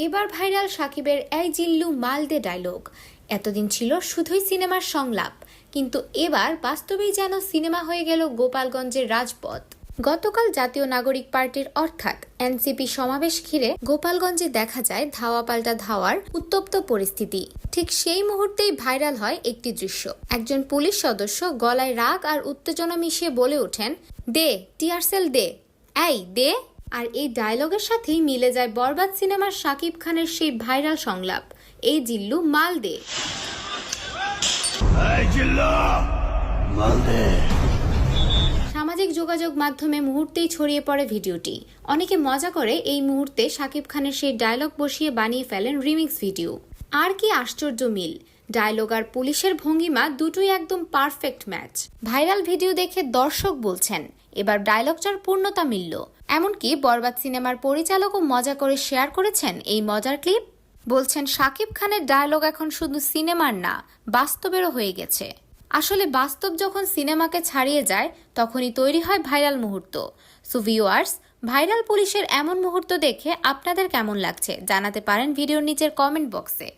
এবার ভাইরাল সাকিবের এই জিল্লু মাল দে ডায়লগ। এতদিন ছিল শুধুই সিনেমার সংলাপ, কিন্তু এবার বাস্তবেই যেন সিনেমা হয়ে গেল গোপালগঞ্জের রাজপথ। গতকাল জাতীয় নাগরিক পার্টির অর্থাৎ এনসিপি সমাবেশ ঘিরে গোপালগঞ্জে দেখা যায় ধাওয়া পাল্টা ধাওয়ার উত্তপ্ত পরিস্থিতি। ঠিক সেই মুহূর্তেই ভাইরাল হয় একটি দৃশ্য। একজন পুলিশ সদস্য গলায় রাগ আর উত্তেজনা মিশিয়ে বলে ওঠেন, দে টিয়ারসেল দে, এই দে। আর এই ডায়লগের সাথেই মিলে যায় বরবাদ সিনেমার শাকিব খানের সেই ভাইরাল সংলাপ, এই জিল্লু মাল দে। সামাজিক যোগাযোগ মাধ্যমে মুহূর্তেই ছড়িয়ে পড়ে ভিডিওটি। অনেকে মজা করে এই মুহূর্তে শাকিব খানের সেই ডায়লগ বসিয়ে বানিয়ে ফেলেন রিমিক্স ভিডিও। আর কি আশ্চর্য মিল! ডায়লগ আর পুলিশের ভঙ্গিমা দুটোই একদম পারফেক্ট ম্যাচ। ভাইরাল ভিডিও দেখে দর্শক বলছেন এবার ডায়লগটার পূর্ণতা মিলল। এমনকি বরবাদ সিনেমার পরিচালকও মজা করে শেয়ার করেছেন এই মজার ক্লিপ। বলছেন শাকিব খানের ডায়লগ এখন শুধু সিনেমার না, বাস্তবেরও হয়ে গেছে। আসলে বাস্তব যখন সিনেমাকে ছাড়িয়ে যায় তখনই তৈরি হয় ভাইরাল মুহূর্ত। সো ভিউয়ার্স, ভাইরাল পুলিশের এমন মুহূর্ত দেখে আপনাদের কেমন লাগছে জানাতে পারেন ভিডিওর নিচের কমেন্ট বক্সে।